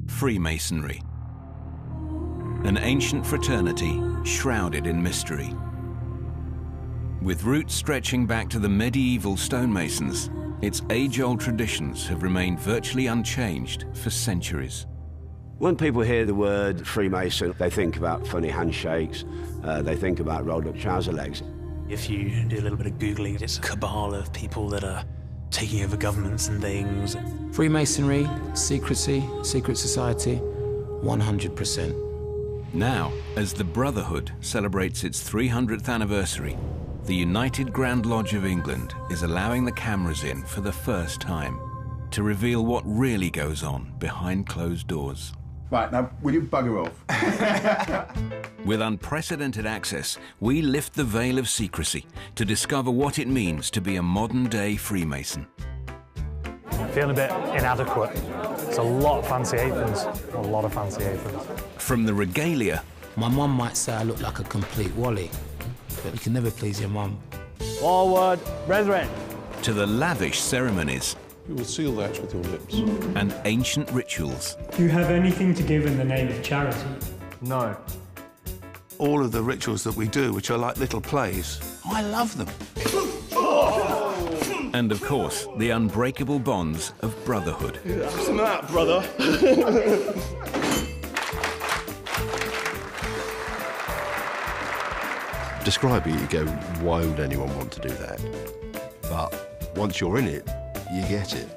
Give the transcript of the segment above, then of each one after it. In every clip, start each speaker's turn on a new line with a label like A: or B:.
A: Freemasonry. An ancient fraternity shrouded in mystery. With roots stretching back to the medieval stonemasons, its age-old traditions have remained virtually unchanged for centuries.
B: When people hear the word Freemason, they think about funny handshakes, they think about rolled-up trouser legs.
C: If you do a little bit of Googling, it's a cabal of people that are taking over governments and things.
D: Freemasonry, secrecy, secret society, 100%.
A: Now, as the Brotherhood celebrates its 300th anniversary, the United Grand Lodge of England is allowing the cameras in for the first time to reveal what really goes on behind closed doors.
E: Right, now, will you bugger off?
A: With unprecedented access, we lift the veil of secrecy to discover what it means to be a modern-day Freemason.
F: I feel a bit inadequate. It's a lot of fancy aprons, a lot of fancy aprons.
A: From the regalia...
D: My mum might say I look like a complete wally, but you can never please your mum.
F: Forward, brethren!
A: To the lavish ceremonies...
G: You will seal that with your lips.
A: And ancient rituals.
H: Do you have anything to give in the name of charity?
F: No.
I: All of the rituals that we do, which are like little plays, I love them.
A: And, of course, the unbreakable bonds of brotherhood.
I: What's that, brother?
J: Describe it, you go, why would anyone want to do that? But once you're in it, you get it.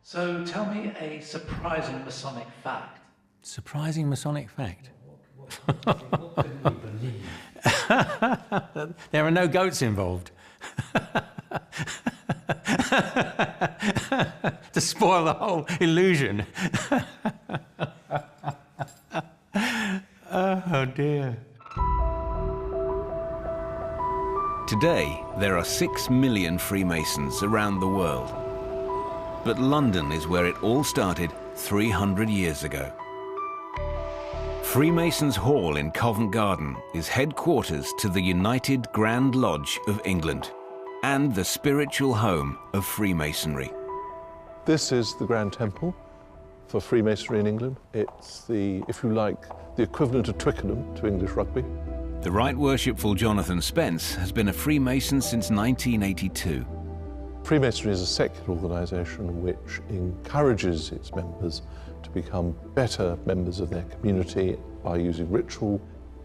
K: So tell me a surprising Masonic fact.
C: Surprising Masonic fact?
K: What can you believe?
C: There are no goats involved. To spoil the whole illusion. Oh dear.
A: Today, there are 6 million Freemasons around the world. But London is where it all started 300 years ago. Freemasons' Hall in Covent Garden is headquarters to the United Grand Lodge of England and the spiritual home of Freemasonry.
G: This is the Grand Temple for Freemasonry in England. It's the, if you like, the equivalent of Twickenham to English rugby.
A: The Right Worshipful Jonathan Spence has been a Freemason since 1982.
G: Freemasonry is a secular organisation which encourages its members to become better members of their community by using ritual,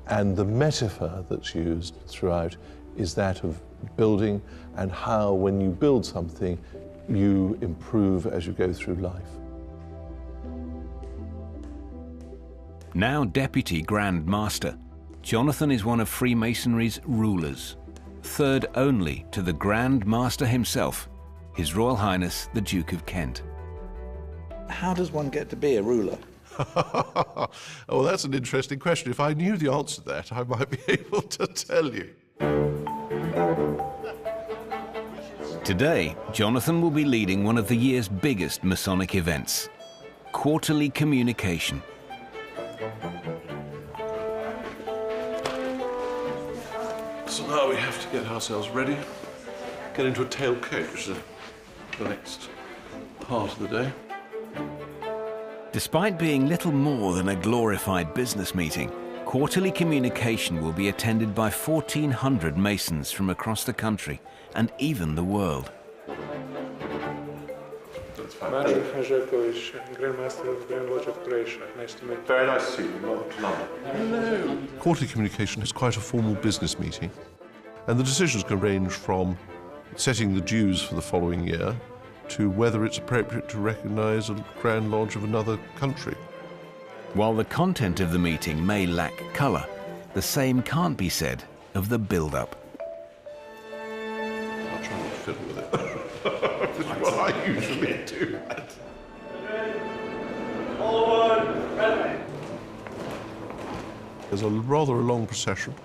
G: and the metaphor that's used throughout is that of building and how, when you build something, you improve as you go through life.
A: Now Deputy Grand Master, Jonathan is one of Freemasonry's rulers, third only to the Grand Master himself, His Royal Highness the Duke of Kent.
K: How does one get to be a ruler?
G: Oh, that's an interesting question. If I knew the answer to that, I might be able to tell you.
A: Today, Jonathan will be leading one of the year's biggest Masonic events, Quarterly Communication.
G: So now we have to get ourselves ready, get into a tail coach, the next part of the day.
A: Despite being little more than a glorified business meeting, Quarterly Communication will be attended by 1,400 Masons from across the country and even the world.
G: That's fine.
F: Marshal Hanžeković, Grand Master of the Grand Lodge of Croatia. Nice to meet you.
G: Very nice to see you. Welcome to London. Hello. Quarterly Communication is quite a formal business meeting, and the decisions can range from setting the dues for the following year to whether it's appropriate to recognise a Grand Lodge of another country.
A: While the content of the meeting may lack colour, the same can't be said of the build-up.
G: I'll try not to fiddle with it. That's what I usually do. There's a rather long procession.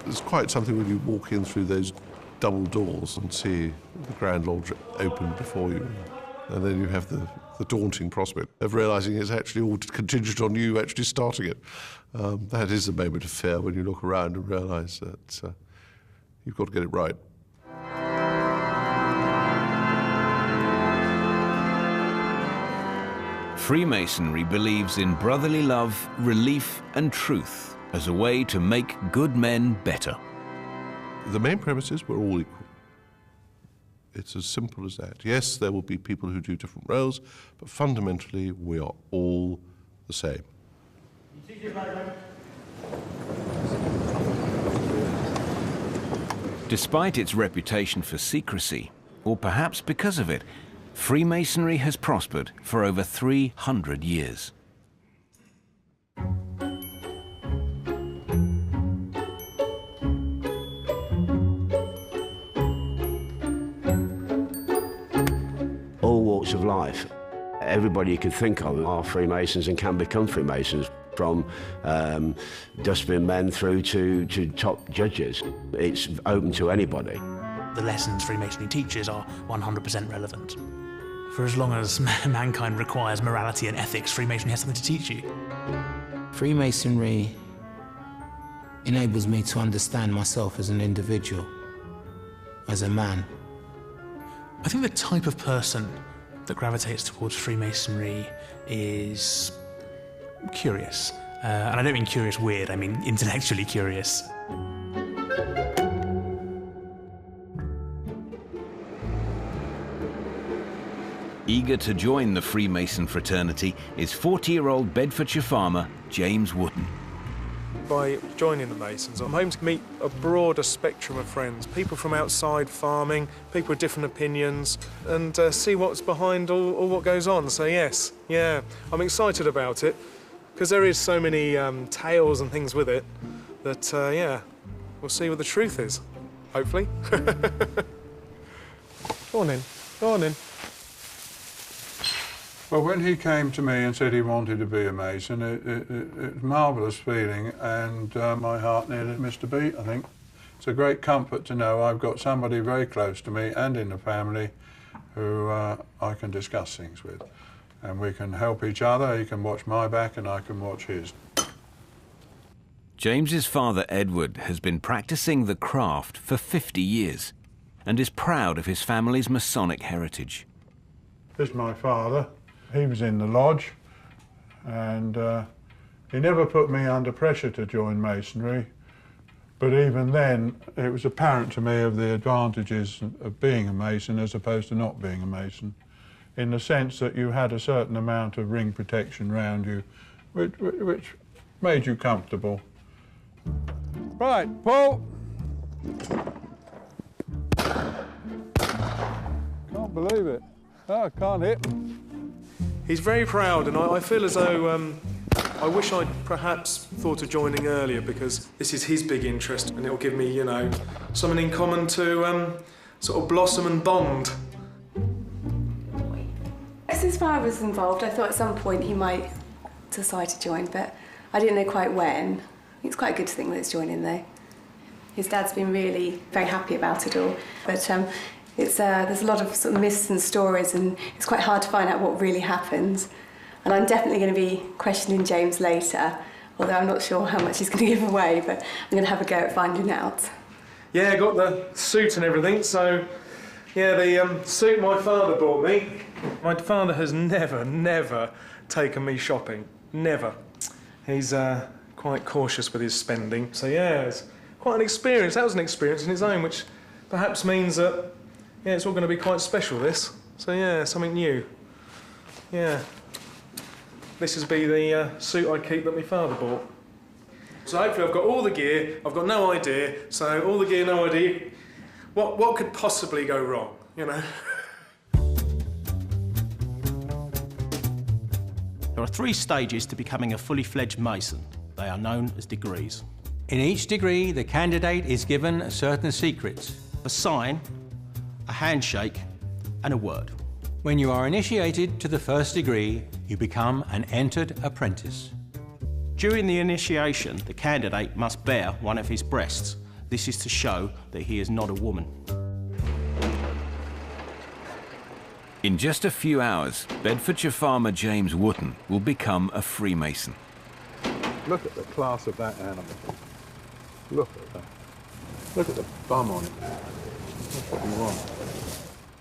G: It's quite something when you walk in through those double doors and see the Grand Lodge open before you. And then you have the daunting prospect of realising it's actually all contingent on you actually starting it. That is a moment of fear when you look around and realise that you've got to get it right.
A: Freemasonry believes in brotherly love, relief and truth as a way to make good men better.
G: The main premise is we're all equal. It's as simple as that. Yes, there will be people who do different roles, but fundamentally we are all the same.
A: Despite its reputation for secrecy, or perhaps because of it, Freemasonry has prospered for over 300 years.
B: All walks of life. Everybody you could think of are Freemasons and can become Freemasons, from dustbin men through to top judges. It's open to anybody.
C: The lessons Freemasonry teaches are 100% relevant. For as long as mankind requires morality and ethics, Freemasonry has something to teach you.
D: Freemasonry enables me to understand myself as an individual, as a man.
C: I think the type of person that gravitates towards Freemasonry is curious. And I don't mean curious weird, I mean intellectually curious.
A: Eager to join the Freemason fraternity is 40-year-old Bedfordshire farmer James Wotton.
L: By joining the Masons, I'm hoping to meet a broader spectrum of friends, people from outside farming, people with different opinions, and see what's behind all what goes on. So yes, yeah, I'm excited about it, because there is so many tales and things with it that, yeah, we'll see what the truth is, hopefully. Go on in, go on in.
E: Well, when he came to me and said he wanted to be a Mason, it was a marvellous feeling, and my heart nearly missed a beat, I think. It's a great comfort to know I've got somebody very close to me and in the family who I can discuss things with. And we can help each other. He can watch my back and I can watch his.
A: James's father, Edward, has been practicing the craft for 50 years and is proud of his family's Masonic heritage.
E: This is my father. He was in the lodge, and he never put me under pressure to join Masonry, but even then it was apparent to me of the advantages of being a Mason as opposed to not being a Mason, in the sense that you had a certain amount of ring protection around you, which made you comfortable. Right, Paul. Can't believe it. Oh, I can't hit.
L: He's very proud, and I feel as though I wish I'd perhaps thought of joining earlier, because this is his big interest, and it'll give me, you know, something in common to sort of blossom and bond.
M: As his father was involved, I thought at some point he might decide to join, but I didn't know quite when. It's quite a good thing that it's joining, though. His dad's been really very happy about it all, but there's a lot of sort of myths and stories, and it's quite hard to find out what really happens. And I'm definitely going to be questioning James later, although I'm not sure how much he's going to give away, but I'm going to have a go at finding out.
L: Yeah, I got the suit and everything, so yeah, the suit my father bought me. My father has never taken me shopping, never. He's quite cautious with his spending, so yeah, it's quite an experience. That was an experience in its own, which perhaps means that, yeah, it's all going to be quite special, this. So yeah, something new. Yeah. This is be the suit I keep that my father bought. So hopefully I've got all the gear, I've got no idea, so all the gear, no idea. What could possibly go wrong, you know?
N: There are 3 stages to becoming a fully fledged Mason. They are known as degrees.
O: In each degree, the candidate is given certain secrets.
N: A sign, a handshake, and a word.
O: When you are initiated to the first degree, you become an entered apprentice.
N: During the initiation, the candidate must bare one of his breasts. This is to show that he is not a woman.
A: In just a few hours, Bedfordshire farmer James Wotton will become a Freemason.
E: Look at the class of that animal. Look at that. Look at the bum on it. That's what you want.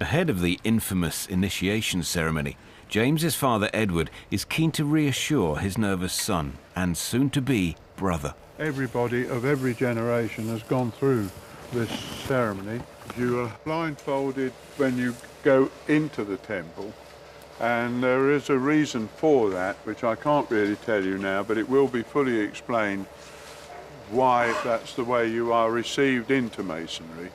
A: Ahead of the infamous initiation ceremony, James's father Edward is keen to reassure his nervous son and soon-to-be brother.
E: Everybody of every generation has gone through this ceremony. You are blindfolded when you go into the temple, and there is a reason for that, which I can't really tell you now, but it will be fully explained why that's the way you are received into Masonry.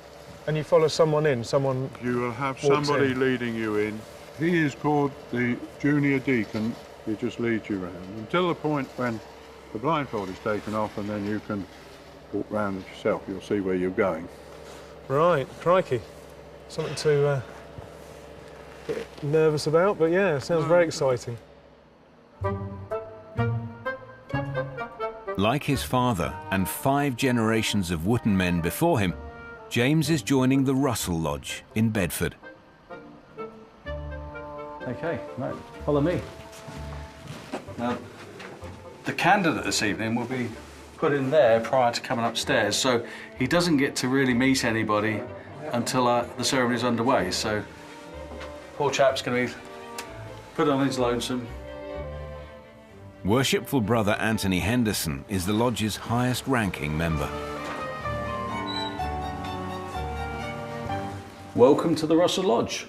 L: And you follow someone in, someone
E: You will have somebody leading you in. He is called the junior deacon. He just leads you around until the point when the blindfold is taken off, and then you can walk round yourself. You'll see where you're going.
L: Right, crikey. Something to get nervous about, but yeah, sounds very exciting.
A: Like his father and 5 generations of Wootton men before him, James is joining the Russell Lodge in Bedford.
P: Okay, right, follow me. Now, the candidate this evening will be put in there prior to coming upstairs, so he doesn't get to really meet anybody until the ceremony's underway. So, poor chap's going to be put on his lonesome.
A: Worshipful Brother Anthony Henderson is the lodge's highest-ranking member.
P: Welcome to the Russell Lodge.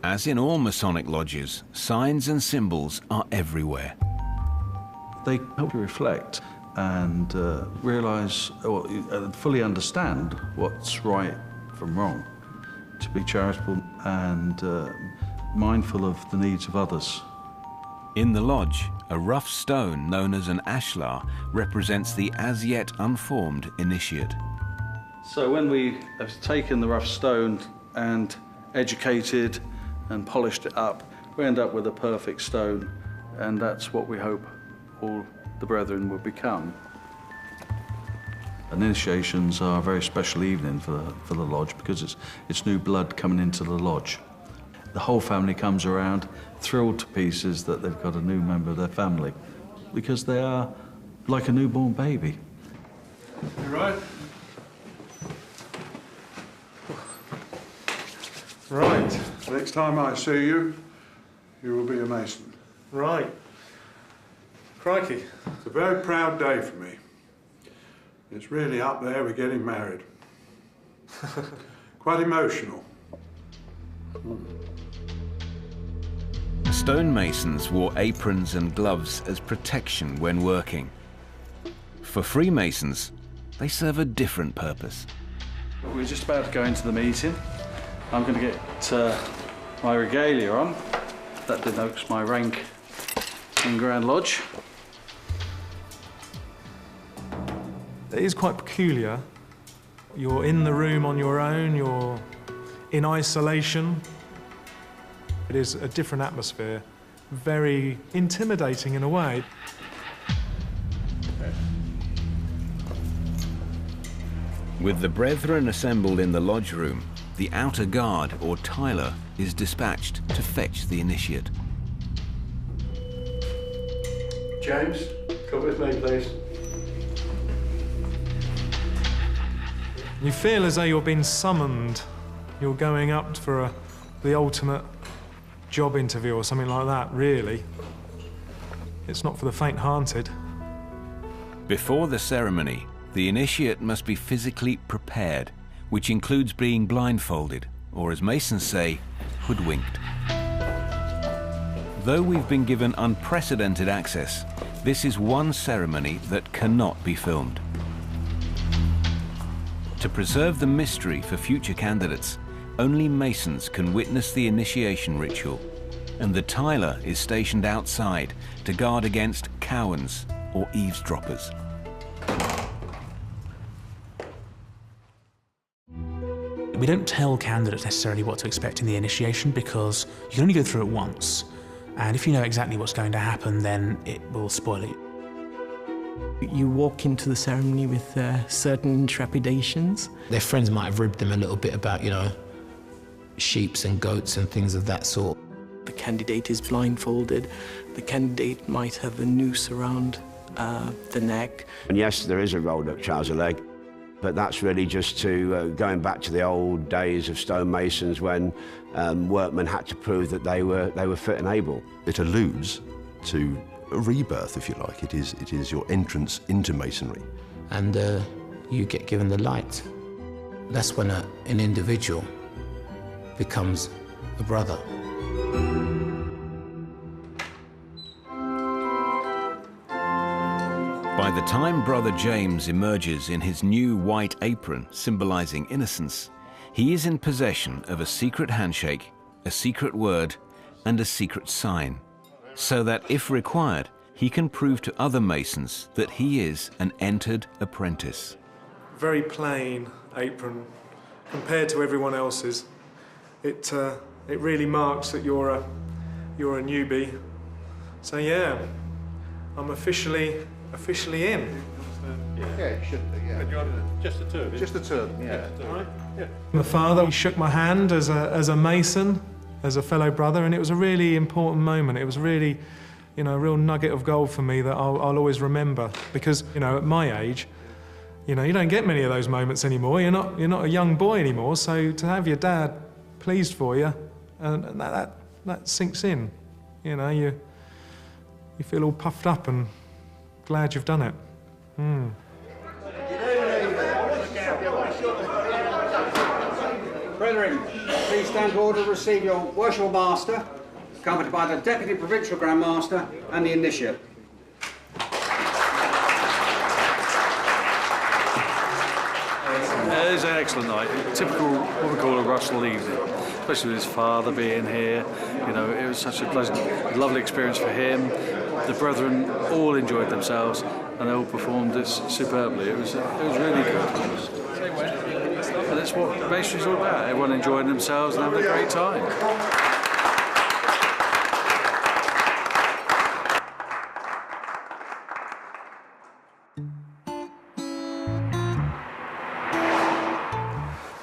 A: As in all Masonic lodges, signs and symbols are everywhere.
P: They help you reflect and realise or fully understand what's right from wrong, to be charitable and mindful of the needs of others.
A: In the lodge, a rough stone known as an ashlar represents the as yet unformed initiate.
P: So when we have taken the rough stone and educated and polished it up, we end up with a perfect stone, and that's what we hope all the brethren will become. And initiations are a very special evening for the lodge because it's new blood coming into the lodge. The whole family comes around, thrilled to pieces that they've got a new member of their family, because they are like a newborn baby.
E: You right?
L: Right.
E: Next time I see you, you will be a Mason.
L: Right. Crikey.
E: It's a very proud day for me. It's really up there with getting married. Quite emotional.
A: Stonemasons wore aprons and gloves as protection when working. For Freemasons, they serve a different purpose.
P: We're just about to go into the meeting. I'm going to get my regalia on. That denotes my rank in Grand Lodge.
L: It is quite peculiar. You're in the room on your own, you're in isolation. It is a different atmosphere, very intimidating in a way.
A: With the brethren assembled in the lodge room, the outer guard, or tiler, is dispatched to fetch the initiate.
E: James, come with me, please.
L: You feel as though you're being summoned. You're going up for the ultimate job interview or something like that, really. It's not for the faint-hearted.
A: Before the ceremony, the initiate must be physically prepared, which includes being blindfolded, or as Masons say, hoodwinked. Though we've been given unprecedented access, this is one ceremony that cannot be filmed. To preserve the mystery for future candidates, only Masons can witness the initiation ritual, and the tiler is stationed outside to guard against cowans or eavesdroppers.
C: We don't tell candidates necessarily what to expect in the initiation because you can only go through it once, and if you know exactly what's going to happen, then it will spoil it.
Q: You walk into the ceremony with certain trepidations.
D: Their friends might have ribbed them a little bit about, you know, sheeps and goats and things of that sort.
Q: The candidate is blindfolded. The candidate might have a noose around the neck.
B: And yes, there is a rolled up trouser leg. But that's really just to going back to the old days of stonemasons when workmen had to prove that they were fit and able.
J: It alludes to a rebirth, if you like. It is your entrance into masonry.
D: And you get given the light. That's when an individual becomes a brother.
A: By the time Brother James emerges in his new white apron symbolizing innocence, he is in possession of a secret handshake, a secret word, and a secret sign, so that if required, he can prove to other Masons that he is an entered apprentice.
L: Very plain apron compared to everyone else's. It really marks that you're a newbie. So yeah, I'm officially in.
I: Yeah, it should be, yeah. Just the two of you? Just the two of them, yeah.
L: My father, he shook my hand as a Mason, as a fellow brother, and it was a really important moment. It was really, you know, a real nugget of gold for me that I'll always remember. Because, you know, at my age, you know, you don't get many of those moments anymore. You're not a young boy anymore, so to have your dad pleased for you, and that sinks in. You know, you feel all puffed up and glad you've done it.
R: Brethren, please stand to order to receive your worshipful master, accompanied by the Deputy Provincial Grand Master and the Initiate.
P: It was an excellent night. Typical, what we call a Russell evening, especially with his father being here. You know, it was such a pleasant, lovely experience for him. The brethren all enjoyed themselves, and they all performed this superbly. It was really good. And that's what masonry's all about. Everyone enjoying themselves and having a great time.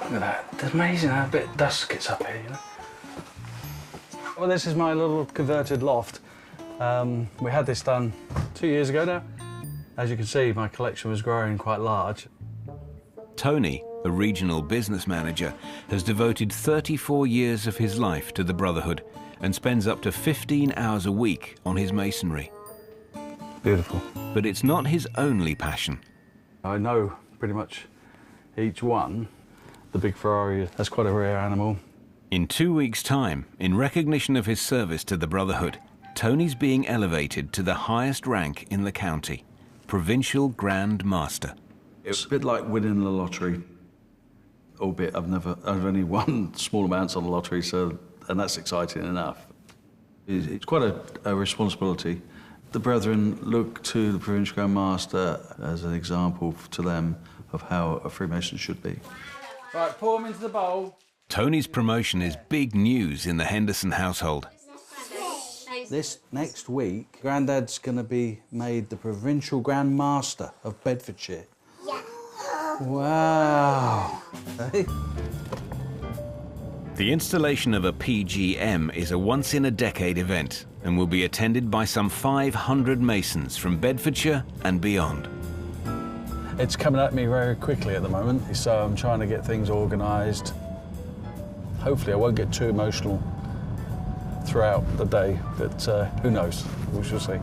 P: Look at that. It's amazing how a bit of dust gets up here, you know. Well, this is my little converted loft. We had this done 2 years ago now. As you can see, my collection was growing quite large.
A: Tony, a regional business manager, has devoted 34 years of his life to the Brotherhood and spends up to 15 hours a week on his masonry.
P: Beautiful.
A: But it's not his only passion.
P: I know pretty much each one. The big Ferrari, that's quite a rare animal.
A: In 2 weeks' time, in recognition of his service to the Brotherhood, Tony's being elevated to the highest rank in the county, Provincial Grand Master.
P: It's a bit like winning the lottery, albeit I've only won small amounts on the lottery, and that's exciting enough. It's quite a responsibility. The brethren look to the Provincial Grand Master as an example to them of how a Freemason should be.
R: Right, pour them into the bowl.
A: Tony's promotion is big news in the Henderson household.
P: This next week, Grandad's going to be made the Provincial Grand Master of Bedfordshire. Yeah. Wow. Hey.
A: The installation of a PGM is a once-in-a-decade event and will be attended by some 500 Masons from Bedfordshire and beyond.
P: It's coming at me very quickly at the moment, so I'm trying to get things organised. Hopefully I won't get too emotional throughout the day, but who knows? We shall see.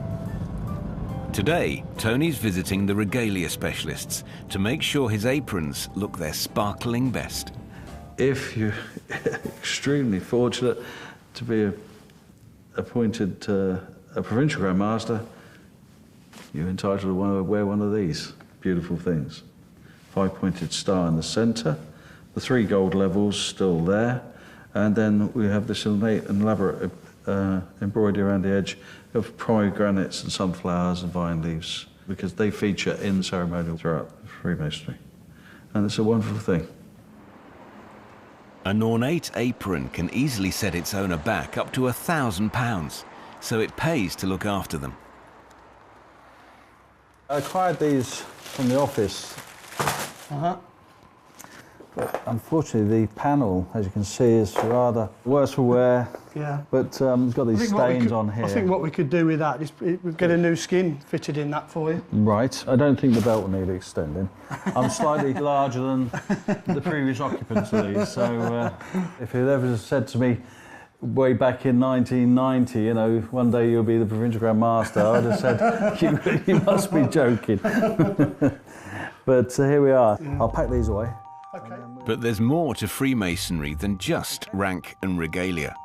A: Today, Tony's visiting the regalia specialists to make sure his aprons look their sparkling best.
P: If you're extremely fortunate to be appointed a Provincial Grand Master, you're entitled to wear one of these beautiful things. 5-pointed star in the centre, the 3 gold levels still there, and then we have this ornate and elaborate embroidery around the edge of pomegranates and sunflowers and vine leaves, because they feature in ceremonial throughout Freemasonry. And it's a wonderful thing.
A: An ornate apron can easily set its owner back up to £1,000, so it pays to look after them.
P: I acquired these from the office. Unfortunately, the panel, as you can see, is rather worse for wear.
S: Yeah.
P: But it's got these stains on here.
S: I think what we could do with that is get a new skin fitted in that for you.
P: Right. I don't think the belt will need extending. I'm slightly larger than the previous occupants of these, so if you'd ever said to me way back in 1990, you know, one day you'll be the Provincial Grand Master, I'd have said, you must be joking. But here we are. Yeah. I'll pack these away.
S: Okay.
A: But there's more to Freemasonry than just rank and regalia.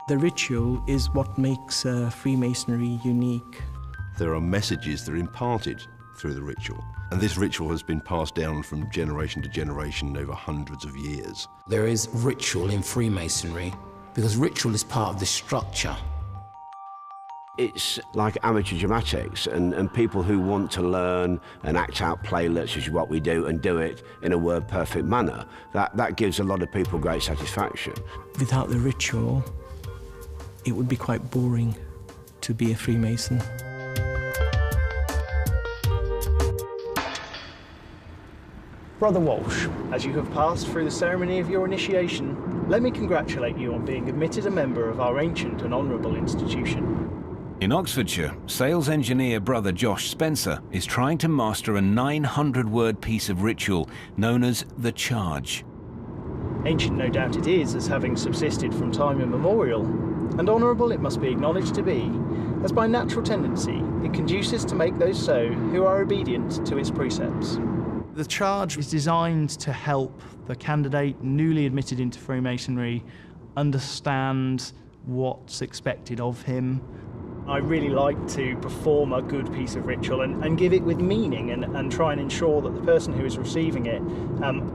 Q: The ritual is what makes Freemasonry unique.
J: There are messages that are imparted through the ritual, and this ritual has been passed down from generation to generation over hundreds of years.
D: There is ritual in Freemasonry because ritual is part of the structure.
B: It's like amateur dramatics, and people who want to learn and act out playlets, which is what we do, and do it in a word-perfect manner. That gives a lot of people great satisfaction.
Q: Without the ritual, it would be quite boring to be a Freemason.
T: Brother Walsh, as you have passed through the ceremony of your initiation, let me congratulate you on being admitted a member of our ancient and honourable institution.
A: In Oxfordshire, sales engineer brother Josh Spencer is trying to master a 900-word piece of ritual known as the Charge.
T: Ancient no doubt it is, as having subsisted from time immemorial, and honourable it must be acknowledged to be, as by natural tendency it conduces to make those so who are obedient to its precepts. The charge is designed to help the candidate newly admitted into Freemasonry understand what's expected of him. I really like to perform a good piece of ritual and give it with meaning and try and ensure that the person who is receiving it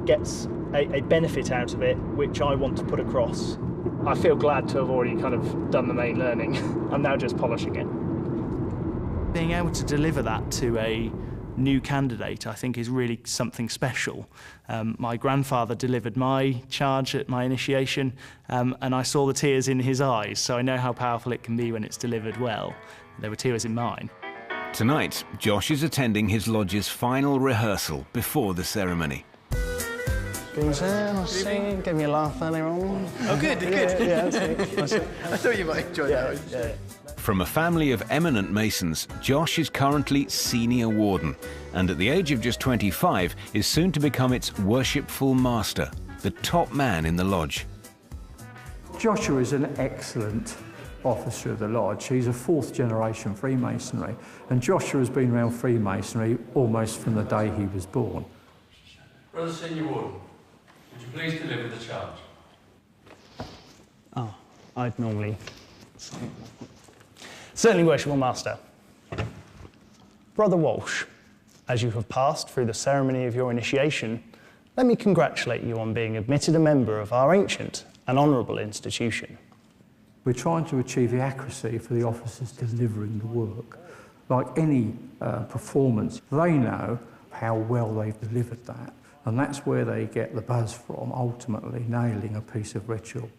T: gets a benefit out of it, which I want to put across. I feel glad to have already kind of done the main learning. I'm now just polishing it. Being able to deliver that to a new candidate, I think, is really something special. My grandfather delivered my charge at my initiation, and I saw the tears in his eyes, so I know how powerful it can be when it's delivered well. There were tears in mine.
A: Tonight, Josh is attending his lodge's final rehearsal before the ceremony.
T: Gave me a laugh earlier on.
U: Oh, good, good.
T: Yeah, that's it.
U: I thought you might enjoy that.
T: Yeah.
A: From a family of eminent Masons, Josh is currently senior warden, and at the age of just 25 is soon to become its worshipful master, the top man in the lodge.
V: Joshua is an excellent officer of the lodge. He's a fourth generation Freemasonry, and Joshua has been around Freemasonry almost from the day he was born.
W: Brother Senior Warden, would you please deliver the charge?
T: Oh, I'd normally... Certainly, Worshipful Master. Brother Walsh, as you have passed through the ceremony of your initiation, let me congratulate you on being admitted a member of our ancient and honourable institution.
V: We're trying to achieve the accuracy for the officers delivering the work. Like any performance, they know how well they've delivered that, and that's where they get the buzz from, ultimately nailing a piece of ritual.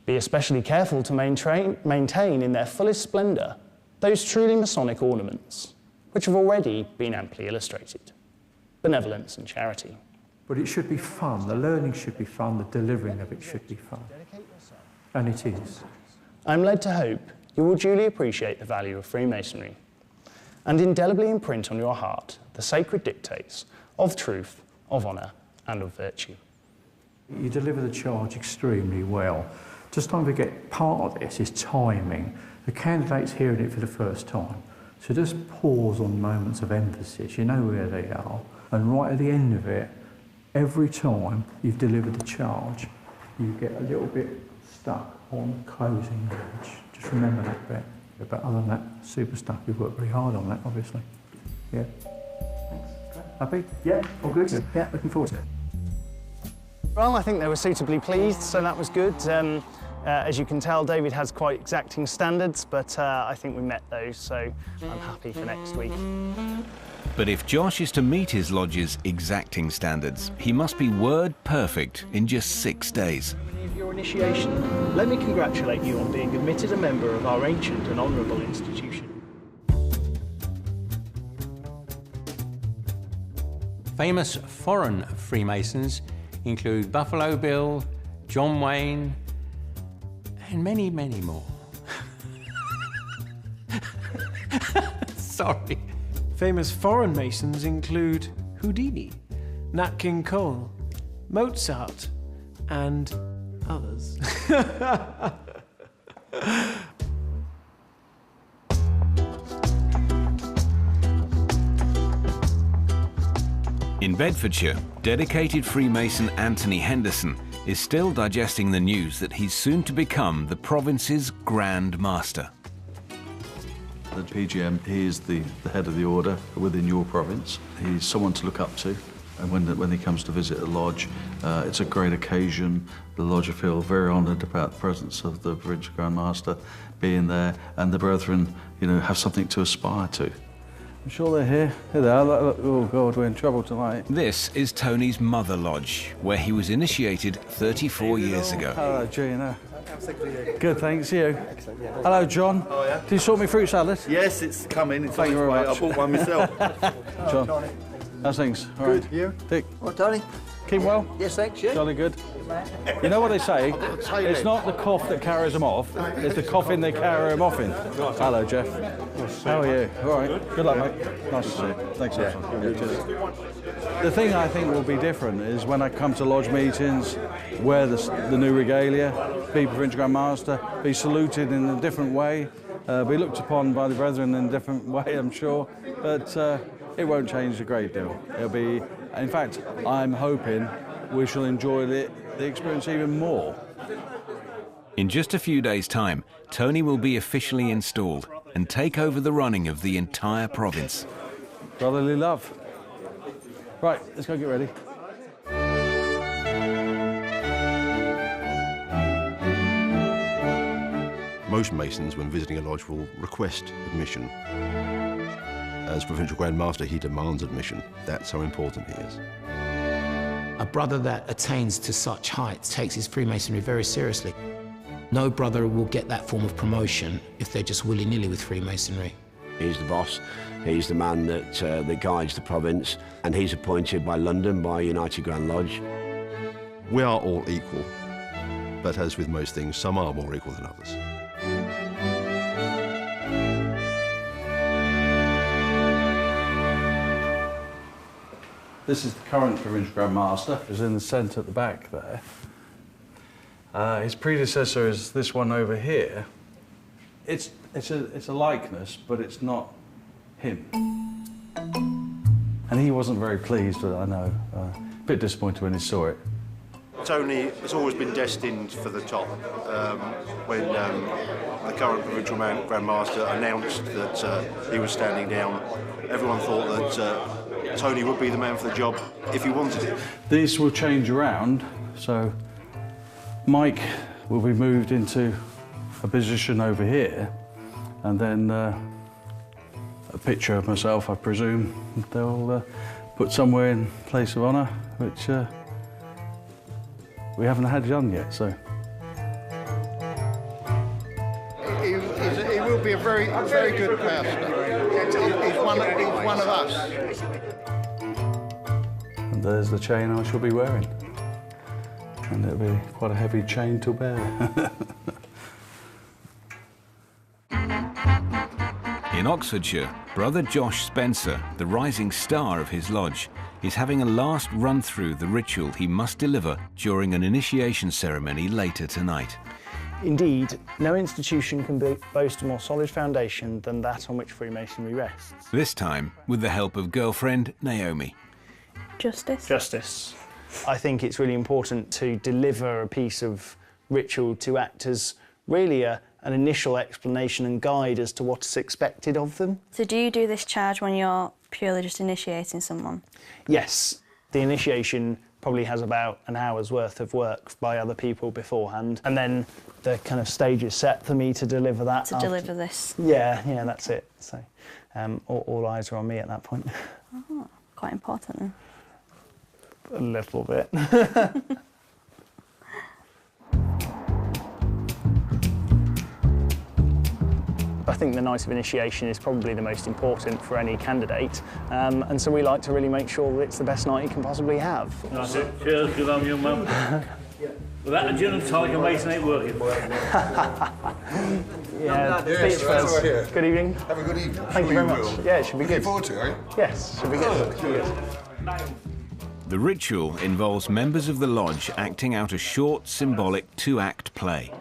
T: Be especially careful to maintain in their fullest splendour those truly Masonic ornaments, which have already been amply illustrated. Benevolence and charity.
V: But it should be fun, the learning should be fun, the delivering of it should be fun. And it is.
T: I'm led to hope you will duly appreciate the value of Freemasonry and indelibly imprint on your heart the sacred dictates of truth, of honour and of virtue.
V: You deliver the charge extremely well. Just don't forget, part of this is timing. The candidate's hearing it for the first time. So just pause on moments of emphasis, you know where they are, and right at the end of it, every time you've delivered the charge, you get a little bit stuck on closing edge. Just remember that bit. But other than that, super stuff. You've worked very hard on that, obviously. Yeah. Thanks. Happy? Yeah, all good? Yeah, looking forward to it.
T: Well, I think they were suitably pleased, so that was good. As you can tell, David has quite exacting standards, but I think we met those, so I'm happy for next week.
A: But if Josh is to meet his lodge's exacting standards, he must be word perfect in just 6 days.
T: Of your initiation, let me congratulate you on being admitted a member of our ancient and honourable institution.
O: Famous foreign Freemasons include Buffalo Bill, John Wayne, and many, many more. Sorry.
T: Famous foreign Masons include Houdini, Nat King Cole, Mozart, and others.
A: In Bedfordshire, dedicated Freemason Anthony Henderson is still digesting the news that he's soon to become the province's Grand Master.
P: The PGM, he is the head of the order within your province. He's someone to look up to. And when he comes to visit a lodge, it's a great occasion. The lodge feel very honoured about the presence of the Provincial Grand Master being there, and the brethren, you know, have something to aspire to.
V: I'm sure they're here. Here they are. Look, oh God, we're in trouble tonight.
A: This is Tony's mother lodge, where he was initiated 34 years ago.
V: Hello, Gina. Good, thanks. You? Excellent, yeah. Hello, John. Oh, yeah. Did you sort me fruit salad?
H: Yes, it's coming. It's
V: Thank you very much.
H: I bought one myself.
V: John, how's things? All
H: Good.
V: right.
H: You?
V: Dick.
H: What, Tony?
V: Keep well?
H: Yes, thanks. You?
V: Jolly good. You know what they say? It's not the cough that carries them off, it's the coffin they carry them off in. Hello, Jeff. How are you? All right. Good luck, mate. Nice to see you. Thanks, yeah. The thing I think will be different is when I come to lodge meetings, wear the new regalia, be Provincial Grand Master, be saluted in a different way, be looked upon by the brethren in a different way, I'm sure, but it won't change a great deal. It'll be, in fact, I'm hoping we shall enjoy the experience even more.
A: In just a few days' time, Tony will be officially installed and take over the running of the entire province.
V: Brotherly love. Right, let's go get ready.
J: Most Masons, when visiting a lodge, will request admission. As Provincial Grand Master, he demands admission. That's how important he is.
D: A brother that attains to such heights takes his Freemasonry very seriously. No brother will get that form of promotion if they're just willy-nilly with Freemasonry.
B: He's the boss, he's the man that guides the province, and he's appointed by London, by United Grand Lodge.
J: We are all equal, but as with most things, some are more equal than others.
V: This is the current Provincial Grand Master, who's in the centre at the back there. His predecessor is this one over here. It's a likeness, but it's not him. And he wasn't very pleased with it, I know. A bit disappointed when he saw it.
H: Tony has always been destined for the top. When the current Provincial Grand Master announced that he was standing down, everyone thought that Tony would be the man for the job if he wanted it.
V: These will change around, so Mike will be moved into a position over here, and then a picture of myself, I presume, they'll put somewhere in place of honour, which we haven't had done yet, so.
H: He will be a very good master. He's one of us.
V: And there's the chain I shall be wearing. And it'll be quite a heavy chain to bear.
A: In Oxfordshire, Brother Josh Spencer, the rising star of his lodge, is having a last run through the ritual he must deliver during an initiation ceremony later tonight.
T: Indeed, no institution can boast a more solid foundation than that on which Freemasonry rests.
A: This time with the help of girlfriend Naomi.
M: Justice?
T: Justice. I think it's really important to deliver a piece of ritual to act as really an initial explanation and guide as to what is expected of them.
K: So do you do this charge when you're purely just initiating someone?
T: Yes. The initiation probably has about an hour's worth of work by other people beforehand, and then the kind of stage is set for me to deliver that.
K: To deliver this?
T: Yeah, that's it. So all eyes are on me at that point.
K: Oh, quite important then.
T: A little bit. I think the night of initiation is probably the most important for any candidate, and so we like to really make sure that it's the best night you can possibly have.
F: That's it. Cheers, good on you, Mum. Without a gin and tonic, Mason ain't working.
T: Yeah,
G: yes,
T: first.
G: Here.
T: Good evening.
G: Have a good evening.
T: Thank you very much.
G: Will.
T: Yeah, it should be good.
G: Looking forward to it, are you?
T: Yes, should be good.
A: The ritual involves members of the lodge acting out a short, symbolic two-act play.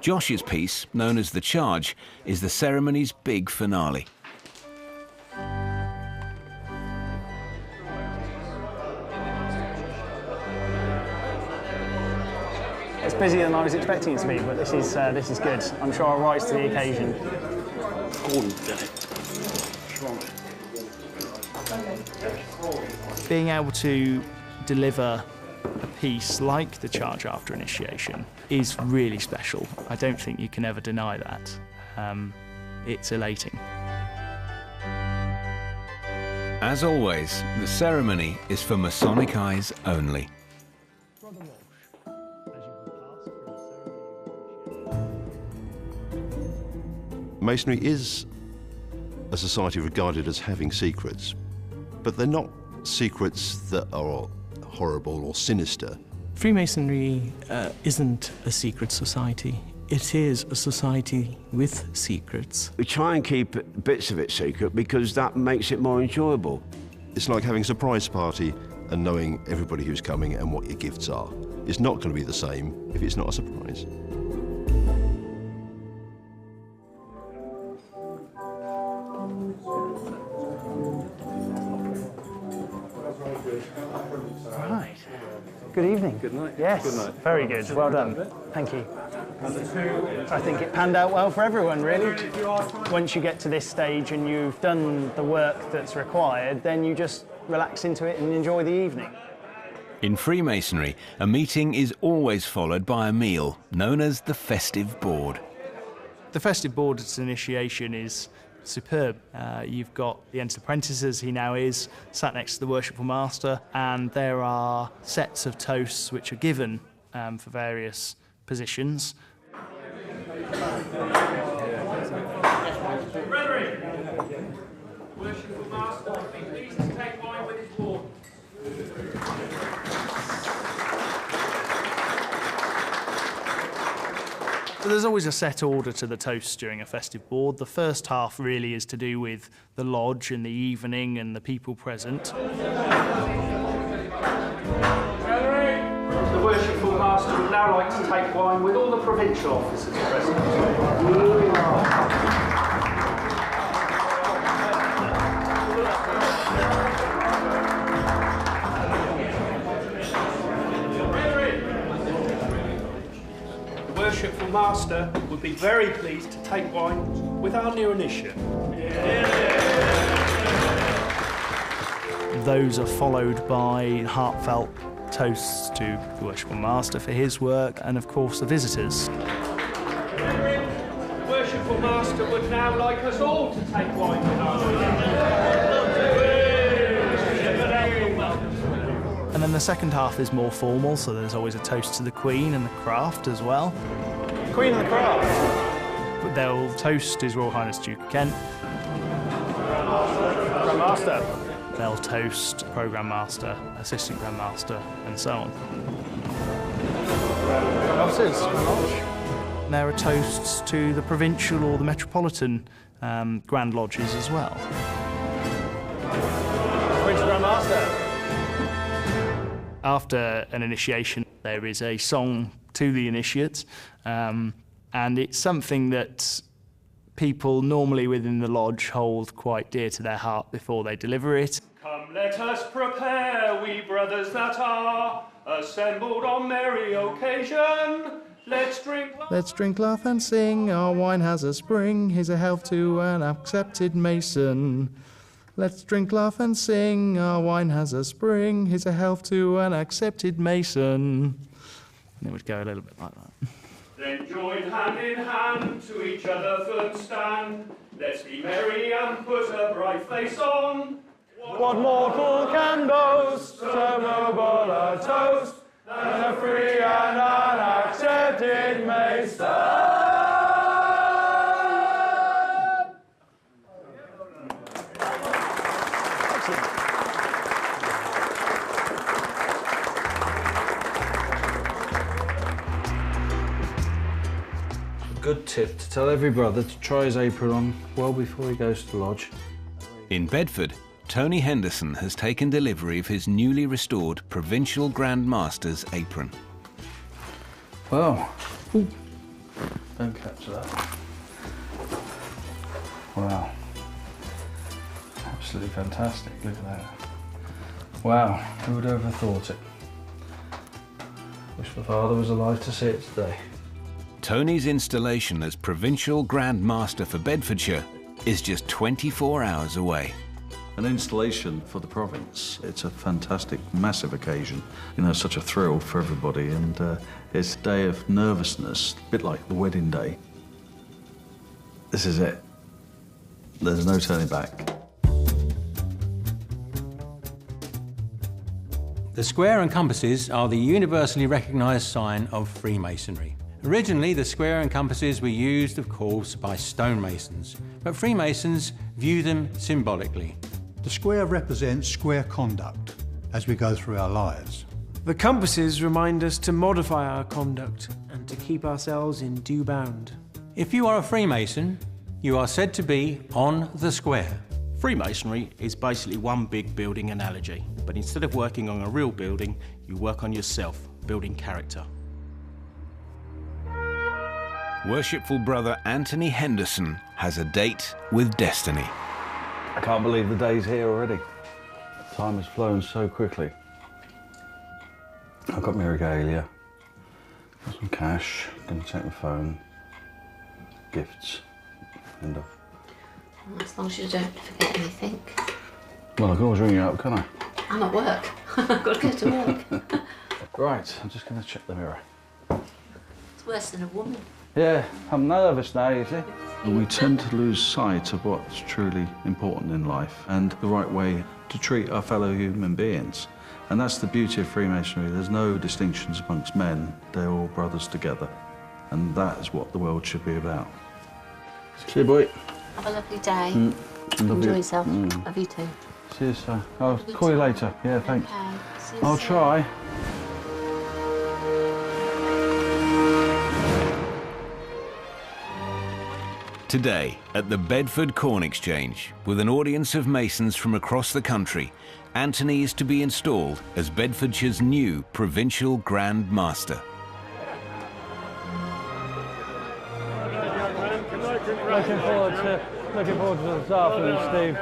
A: Josh's piece, known as The Charge, is the ceremony's big finale.
T: It's busier than I was expecting it to be, but this is good. I'm sure I'll rise to the occasion. Being able to deliver a piece like The Charge after initiation is really special. I don't think you can ever deny that. It's elating.
A: As always, the ceremony is for Masonic eyes only.
J: Masonry is a society regarded as having secrets, but they're not secrets that are horrible or sinister.
Q: Freemasonry isn't a secret society. It is a society with secrets.
B: We try and keep bits of it secret because that makes it more enjoyable.
J: It's like having a surprise party and knowing everybody who's coming and what your gifts are. It's not going to be the same if it's not a surprise.
T: Right. Good evening.
P: Good night.
T: Yes.
P: Good night.
T: Very good. Well done. Thank you. I think it panned out well for everyone, really. Once you get to this stage and you've done the work that's required, then you just relax into it and enjoy the evening.
A: In Freemasonry, a meeting is always followed by a meal, known as the festive board.
T: The festive board at initiation is superb. You've got the entered apprentice, as he now is, sat next to the worshipful master, and there are sets of toasts which are given for various positions.
W: Brethren, worshipful master, be pleased to take wine with his ward.
T: So there's always a set order to the toasts during a festive board. The first half really is to do with the lodge and the evening and the people present.
W: The worshipful master would now like to take wine with all the provincial officers present. The worshipful master would be very pleased to take wine with our new initiate.
T: Those are followed by heartfelt toasts to the worshipful master for his work, and of course the visitors.
W: The worshipful master would now like us all to take wine with our new
T: And then the second half is more formal, so there's always a toast to the Queen and the craft as well. Queen and the craft. But they'll toast His Royal Highness Duke of Kent. Grand Master. They'll toast Programme Master, Assistant Grand Master, and so on. Officers. There are toasts to the provincial or the metropolitan Grand Lodges as well. Provincial Grand Master. After an initiation, there is a song to the initiate, and it's something that people normally within the lodge hold quite dear to their heart before they deliver it.
W: Come, let us prepare, we brothers that are assembled on merry occasion. Let's drink,
T: laugh and sing, our wine has a spring, here's a health to an accepted Mason. Let's drink, laugh and sing, our wine has a spring, here's a health to an accepted Mason. And it would go a little bit like that.
W: then join hand in hand, to each other firm stand. Let's be merry and put a bright face on.
T: What mortal can boast so noble a toast than a free and unaccepted Mason?
P: good tip to tell every brother to try his apron on well before he goes to lodge.
A: In Bedford, Tony Henderson has taken delivery of his newly restored Provincial Grand Master's apron.
P: Well, ooh, don't catch that. Wow. Absolutely fantastic, look at that. Wow, who would have ever thought it? Wish my father was alive to see it today.
A: Tony's installation as Provincial Grand Master for Bedfordshire is just 24 hours away.
P: An installation for the province, it's a fantastic, massive occasion. You know, such a thrill for everybody, and it's a day of nervousness, a bit like the wedding day. This is it. There's no turning back.
O: The square and compasses are the universally recognised sign of Freemasonry. Originally, the square and compasses were used, of course, by stonemasons, but Freemasons view them symbolically.
G: The square represents square conduct as we go through our lives.
N: The compasses remind us to modify our conduct and to keep ourselves in due bound.
O: If you are a Freemason, you are said to be on the square.
U: Freemasonry is basically one big building analogy, but instead of working on a real building, you work on yourself, building character.
A: Worshipful brother Anthony Henderson has a date with destiny.
P: I can't believe the day's here already. Time has flown so quickly. I've got my regalia, got some cash, I'm gonna take my phone, gifts, end of.
X: Well, as long as you don't forget anything.
P: Well, I can always ring you up, can't I?
X: I'm at work. I've got to go to work.
P: Right, I'm just gonna check the mirror.
X: It's worse than a woman.
P: Yeah, I'm nervous now, you see. We tend to lose sight of what's truly important in life and the right way to treat our fellow human beings. And that's the beauty of Freemasonry. There's no distinctions amongst men. They're all brothers together. And that is what the world should be about. See you, boy.
X: Have a lovely day.
P: Love
X: Enjoy
P: you.
X: yourself. Love you too.
P: See you, sir. I'll call you later. Yeah, thanks.
X: Okay. See you
P: I'll
X: soon.
P: try.
A: Today, at the Bedford Corn Exchange, with an audience of Masons from across the country, Anthony is to be installed as Bedfordshire's new Provincial Grand Master.
V: Looking forward to this afternoon, Steve.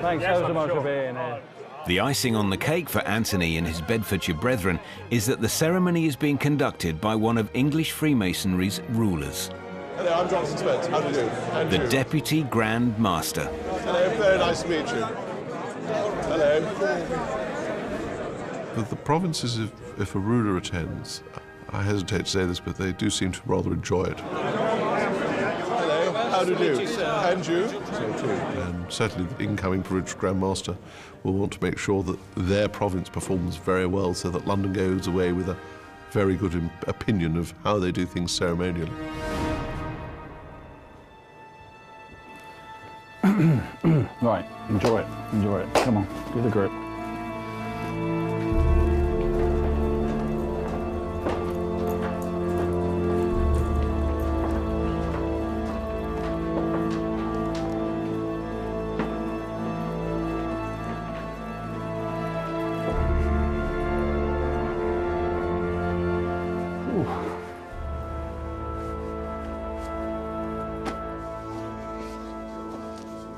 V: Thanks so much for being here.
A: The icing on the cake for Anthony and his Bedfordshire brethren is that the ceremony is being conducted by one of English Freemasonry's rulers.
Y: Hello, I'm Jonathan Spence. How do you do? And
A: The
Y: you?
A: Deputy Grand Master.
Y: Hello, very nice to meet you. Hello.
J: But the provinces, if a ruler attends, I hesitate to say this, but they do seem to rather enjoy it.
Y: Hello, how do you do? And you?
J: So too. And certainly the incoming Provincial Grand Master will want to make sure that their province performs very well so that London goes away with a very good opinion of how they do things ceremonially.
P: Right, enjoy it, enjoy it. Come on, give it a grip.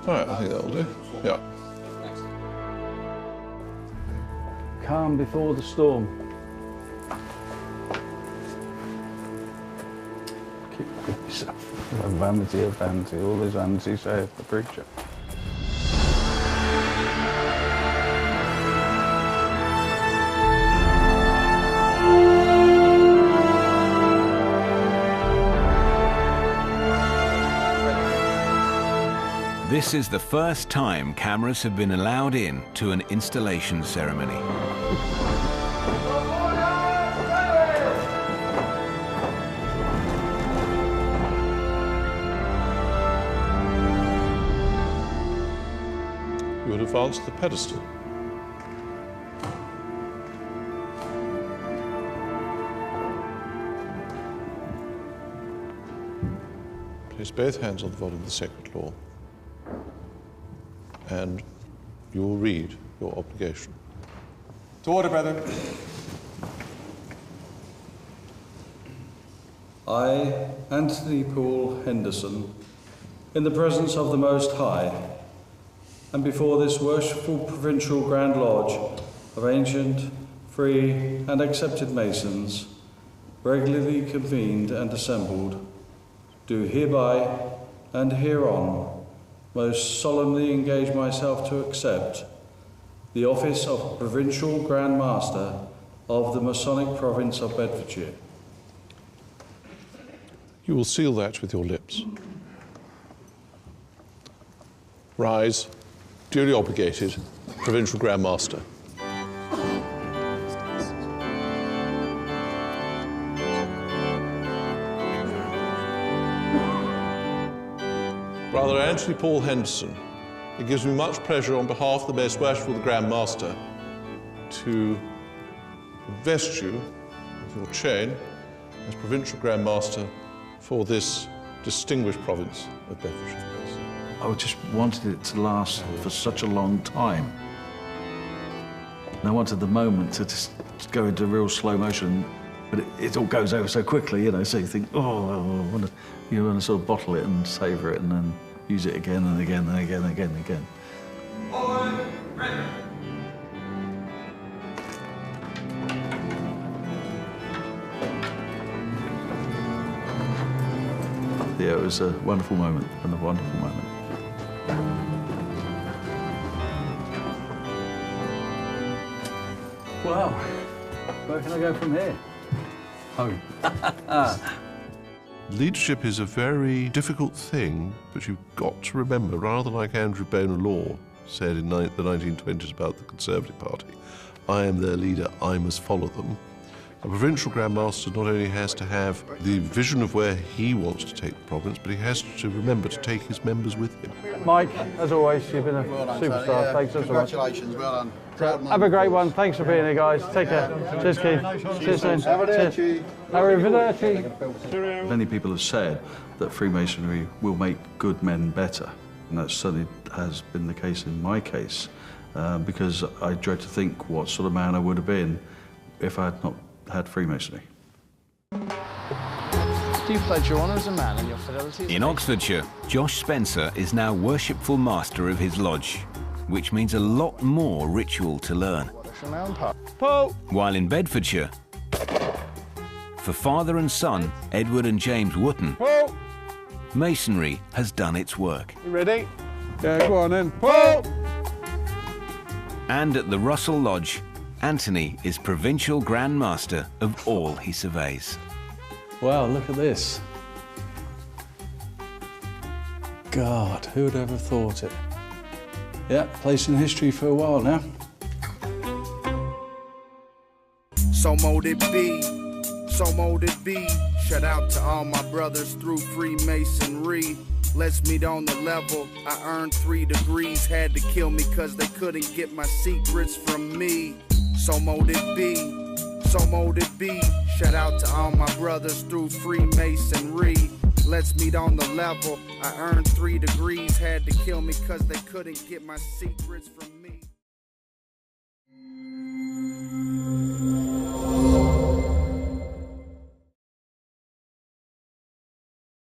J: All right, I think that'll do. Yeah.
P: Calm before the storm. Keep yourself. Vanity of vanity, all is vanity, saith the preacher.
A: This is the first time cameras have been allowed in to an installation ceremony.
J: You would advance the pedestal. place both hands on the volume of the sacred law, and you will read your obligation.
C: To order, brethren.
P: I, Anthony Poole Henderson, in the presence of the Most High, and before this worshipful Provincial Grand Lodge of ancient, free and accepted Masons, regularly convened and assembled, do hereby and hereon most solemnly engage myself to accept the office of Provincial Grand Master of the Masonic Province of Bedfordshire.
J: You will seal that with your lips. Rise, duly obligated, Provincial Grand Master. Brother Anthony Paul Henderson, it gives me much pleasure on behalf of the Most Worshipful the Grand Master to invest you with your chain as Provincial Grand Master for this distinguished province of Bedfordshire.
P: I just wanted it to last for such a long time. And I wanted the moment to just go into real slow motion, but it all goes over so quickly, you know, so you think, oh, you want to sort of bottle it and savour it and then use it again and again and again and again and again. Yeah, it was a wonderful moment and a wonderful moment. Wow, where can I go from here? Home.
J: Leadership is a very difficult thing, but you've got to remember, rather like Andrew Bonar Law said in the 1920s about the Conservative Party, I am their leader, I must follow them. A Provincial Grand Master not only has to have the vision of where he wants to take the province, but he has to remember to take his members with him.
S: Mike, as always, you've been a superstar.
E: Yeah,
S: Thanks so much.
E: congratulations, well done.
S: Have a great one. Thanks for being here, guys. Take care. Cheers, Keith. Cheers, soon.
E: Arrivederci.
S: Arrivederci.
P: Many people have said that Freemasonry will make good men better, and that certainly has been the case in my case, because I dread to think what sort of man I would have been if I had not had Freemasonry.
T: Do you pledge your honour as a man and your fidelity as a
A: In Oxfordshire, Josh Spencer is now worshipful master of his lodge, which means a lot more ritual to learn.
S: Paul!
A: While in Bedfordshire, for father and son, Edward and James Wotton,
S: Paul!
A: Masonry has done its work.
S: You ready? Yeah, go on then. Paul!
A: And at the Russell Lodge, Anthony is Provincial Grand Master of all he surveys.
P: Wow, look at this. God, who would ever have thought it? Yeah, place in history for a while now.
I: So mote it be, so mote it be. Shout out to all my brothers through Freemasonry. Let's meet on the level. I earned 3 degrees, had to kill me cause they couldn't get my secrets from me. So mote it be, so mote it be. Shout out to all my brothers through Freemasonry. Let's meet on the level. I earned 3 degrees, had to kill me cause they couldn't get my secrets from me.